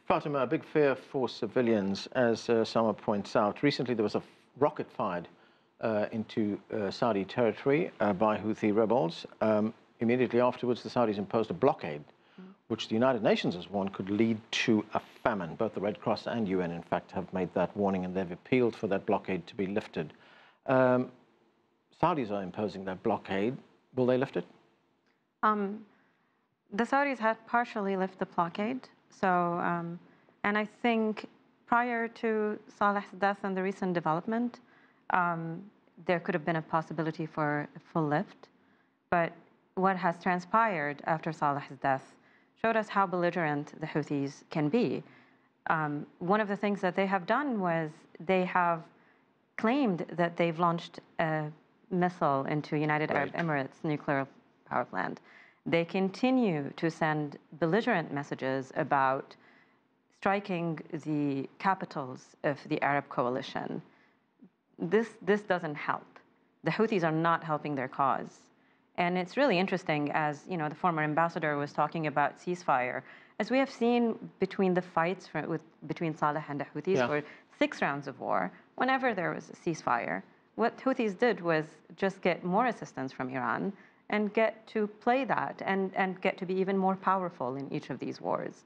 Fatima, a big fear for civilians, as Sama points out. Recently, there was a rocket fired into Saudi territory by Houthi rebels. Immediately afterwards, the Saudis imposed a blockade, which the United Nations has warned could lead to a famine. Both the Red Cross and UN, in fact, have made that warning, and they've appealed for that blockade to be lifted. Saudis are imposing that blockade. Will they lift it? The Saudis had partially lifted the blockade. So, and I think prior to Saleh's death and the recent development, there could have been a possibility for a full lift. But what has transpired after Saleh's death showed us how belligerent the Houthis can be. One of the things that they have done was they have claimed that they've launched a missile into United Arab Emirates nuclear power plant. They continue to send belligerent messages about striking the capitals of the Arab coalition. This doesn't help. The Houthis are not helping their cause. And it's really interesting, as you know, the former ambassador was talking about ceasefire. As we have seen between the fights between Saleh and the Houthis for 6 rounds of war, whenever there was a ceasefire, what Houthis did was just get more assistance from Iran and get to play that and get to be even more powerful in each of these wars.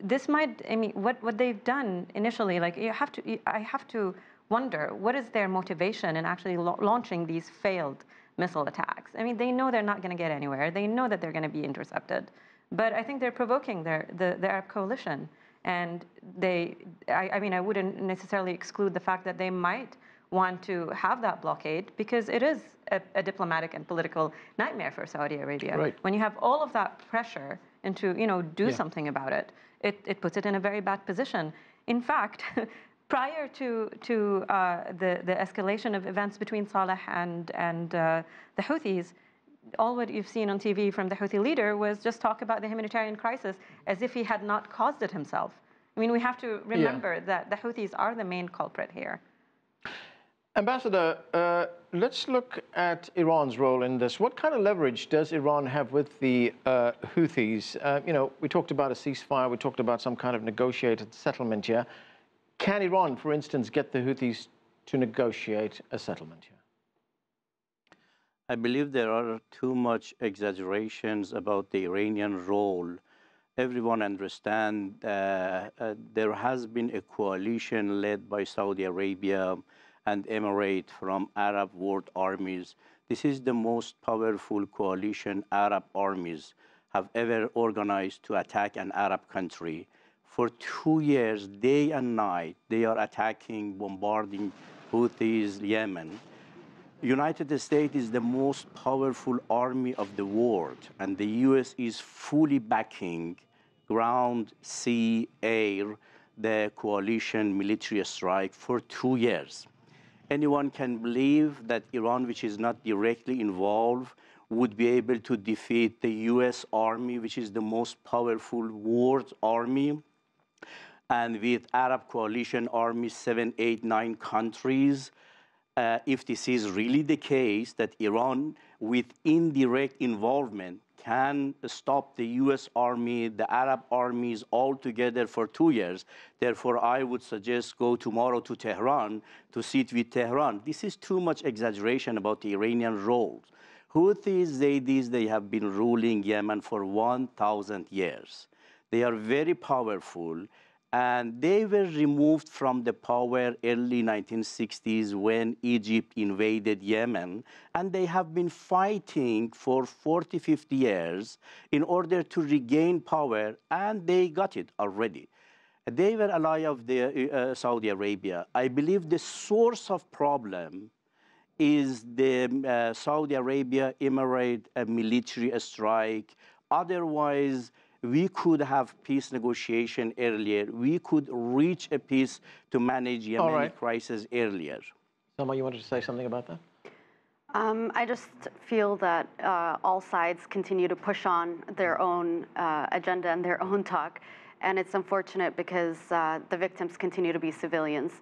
This might, I mean, what they've done initially, like I have to wonder, what is their motivation in actually launching these failed missile attacks? I mean, they know they're not going to get anywhere. They know that they're going to be intercepted. But I think they're provoking the Arab coalition. And I mean, I wouldn't necessarily exclude the fact that they might want to have that blockade, because it is a diplomatic and political nightmare for Saudi Arabia. Right. When you have all of that pressure into, you know, do something about it, it puts it in a very bad position. In fact, prior to the escalation of events between Saleh and the Houthis, all what you've seen on TV from the Houthi leader was just talk about the humanitarian crisis as if he had not caused it himself. I mean, we have to remember that the Houthis are the main culprit here. Ambassador, let's look at Iran's role in this. What kind of leverage does Iran have with the Houthis? You know, we talked about a ceasefire, we talked about some kind of negotiated settlement here. Can Iran, for instance, get the Houthis to negotiate a settlement here? I believe there are too much exaggerations about the Iranian role. Everyone understands there has been a coalition led by Saudi Arabia and Emirates from Arab world armies. This is the most powerful coalition Arab armies have ever organized to attack an Arab country. For 2 years, day and night, they are attacking, bombarding Houthis, Yemen. United States is the most powerful army of the world, and the US is fully backing ground, sea, air, the coalition military strike for 2 years. Anyone can believe that Iran, which is not directly involved, would be able to defeat the US army, which is the most powerful world army, and with Arab coalition armies, 7, 8, 9 countries. If this is really the case, that Iran, with indirect involvement, can stop the US army, the Arab armies all together for 2 years. Therefore, I would suggest go tomorrow to Tehran to sit with Tehran. This is too much exaggeration about the Iranian role. Houthis, Zaydis, they have been ruling Yemen for 1,000 years. They are very powerful, and they were removed from the power early 1960s when Egypt invaded Yemen, and they have been fighting for 40, 50 years in order to regain power, and they got it already. They were ally of the, Saudi Arabia. I believe the source of problem is the Saudi Arabia Emirate military strike. Otherwise, we could have peace negotiation earlier. We could reach a peace to manage Yemeni crisis earlier. Selma, you wanted to say something about that? I just feel that all sides continue to push on their own agenda and their own talk. And it's unfortunate because the victims continue to be civilians.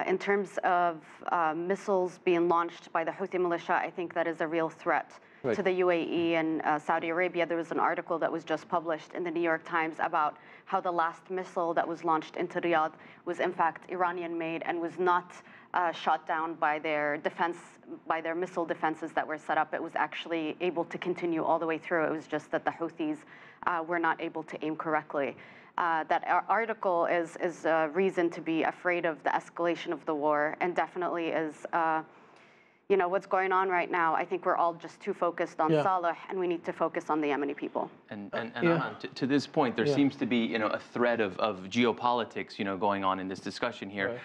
In terms of missiles being launched by the Houthi militia, I think that is a real threat to the UAE and Saudi Arabia. There was an article that was just published in the New York Times about how the last missile that was launched into Riyadh was in fact Iranian-made and was not shot down by their missile defenses that were set up. It was actually able to continue all the way through. It was just that the Houthis were not able to aim correctly. That article is a reason to be afraid of the escalation of the war, and definitely is, you know, what's going on right now. I think we're all just too focused on Saleh, and we need to focus on the Yemeni people. And to this point, there seems to be, you know, a thread of geopolitics, you know, going on in this discussion here,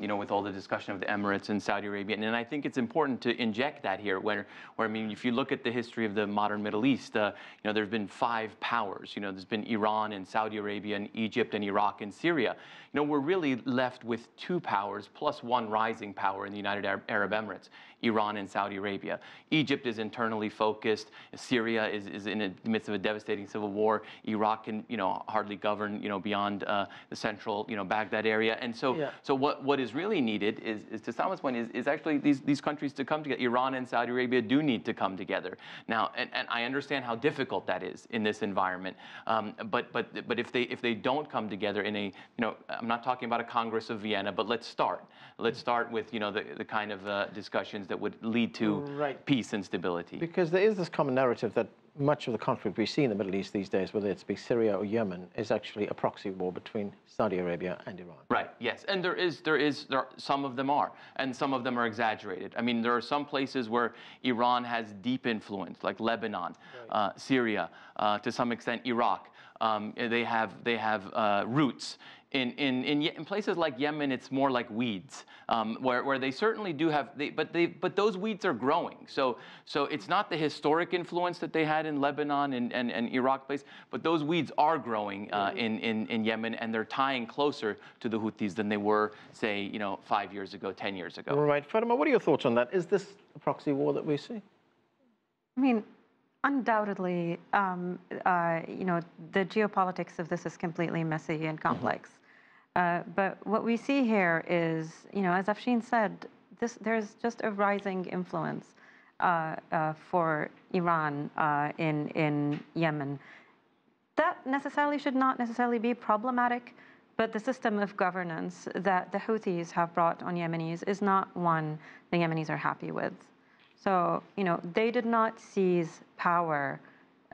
you know, with all the discussion of the Emirates and Saudi Arabia. And I think it's important to inject that here, where I mean, if you look at the history of the modern Middle East, you know, there's been 5 powers. You know, there's been Iran and Saudi Arabia and Egypt and Iraq and Syria. You know, we're really left with 2 powers plus 1 rising power in the United Arab Emirates, Iran and Saudi Arabia. Egypt is internally focused. Syria is in the midst of a devastating civil war. Iraq can, you know, hardly govern, you know, beyond the central, you know, Baghdad area. And so, so what is really needed is to Salman's point, is actually these countries to come together. Iran and Saudi Arabia do need to come together. Now, and I understand how difficult that is in this environment. But if they don't come together in a, you know, I'm not talking about a Congress of Vienna, but let's start. Let's start with, you know, the kind of discussions that would lead to peace and stability. Because there is this common narrative that much of the conflict we see in the Middle East these days, whether it's be Syria or Yemen, is actually a proxy war between Saudi Arabia and Iran. Right, yes. And some of them are, and some of them are exaggerated. I mean, there are some places where Iran has deep influence, like Lebanon, Syria, to some extent Iraq. They have roots. In places like Yemen, it's more like weeds, where they certainly do have, but those weeds are growing. So it's not the historic influence that they had in Lebanon and Iraq place, but those weeds are growing in Yemen, and they're tying closer to the Houthis than they were, say, you know, 5 years ago, 10 years ago. Right, Fatima, what are your thoughts on that? Is this a proxy war that we see? I mean, undoubtedly, you know, the geopolitics of this is completely messy and complex. But what we see here is, you know, as Afshin said, there's just a rising influence for Iran in Yemen. That necessarily should not necessarily be problematic, but the system of governance that the Houthis have brought on Yemenis is not one the Yemenis are happy with. So, you know, they did not seize power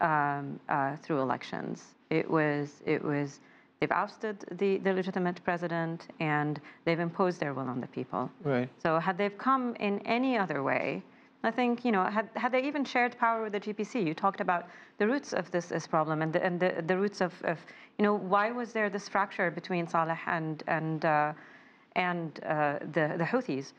through elections. They've ousted the legitimate president, and they've imposed their will on the people. Right. So had they come in any other way, I think, you know, had they even shared power with the GPC, you talked about the roots of this problem and the roots of, you know, why was there this fracture between Saleh and the Houthis?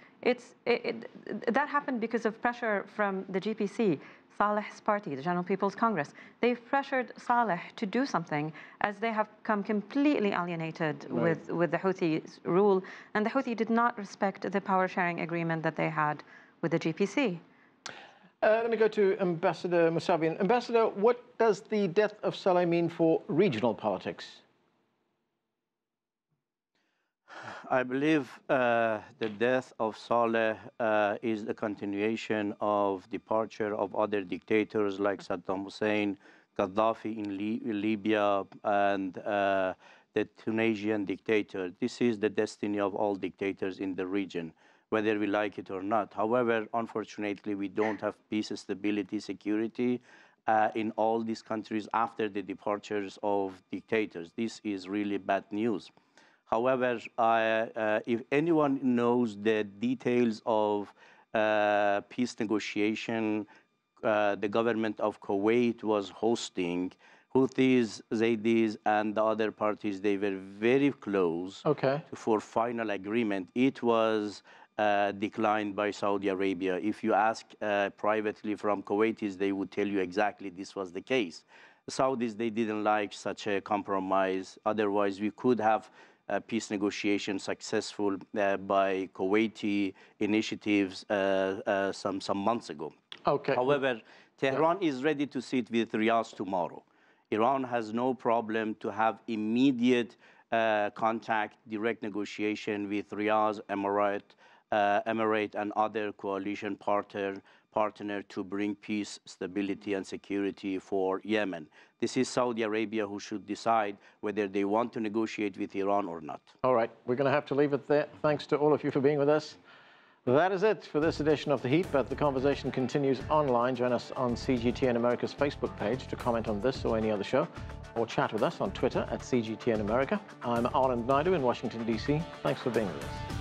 That happened because of pressure from the GPC, Saleh's party, the General People's Congress. They've pressured Saleh to do something, as they have come completely alienated with the Houthis' rule, and the Houthi did not respect the power-sharing agreement that they had with the GPC. Let me go to Ambassador Mousavian. Ambassador, what does the death of Saleh mean for regional politics? I believe the death of Saleh is the continuation of departure of other dictators like Saddam Hussein, Gaddafi in Libya, and the Tunisian dictator. This is the destiny of all dictators in the region, whether we like it or not. However, unfortunately, we don't have peace, stability, security in all these countries after the departures of dictators. This is really bad news. However, if anyone knows the details of peace negotiation the government of Kuwait was hosting, Houthis, Zaydis, and the other parties, they were very close for final agreement. It was declined by Saudi Arabia. If you ask privately from Kuwaitis, they would tell you exactly this was the case. The Saudis, they didn't like such a compromise. Otherwise, we could have peace negotiations successful by Kuwaiti initiatives some months ago. However, Tehran is ready to sit with Riyadh tomorrow. Iran has no problem to have immediate contact, direct negotiation with Riyadh, Emirate, and other coalition partner to bring peace, stability, and security for Yemen. This is Saudi Arabia who should decide whether they want to negotiate with Iran or not. All right, we're going to have to leave it there. Thanks to all of you for being with us. That is it for this edition of The Heat, but the conversation continues online. Join us on CGTN America's Facebook page to comment on this or any other show, or chat with us on Twitter at CGTN America. I'm Anand Naidu in Washington, D.C. Thanks for being with us.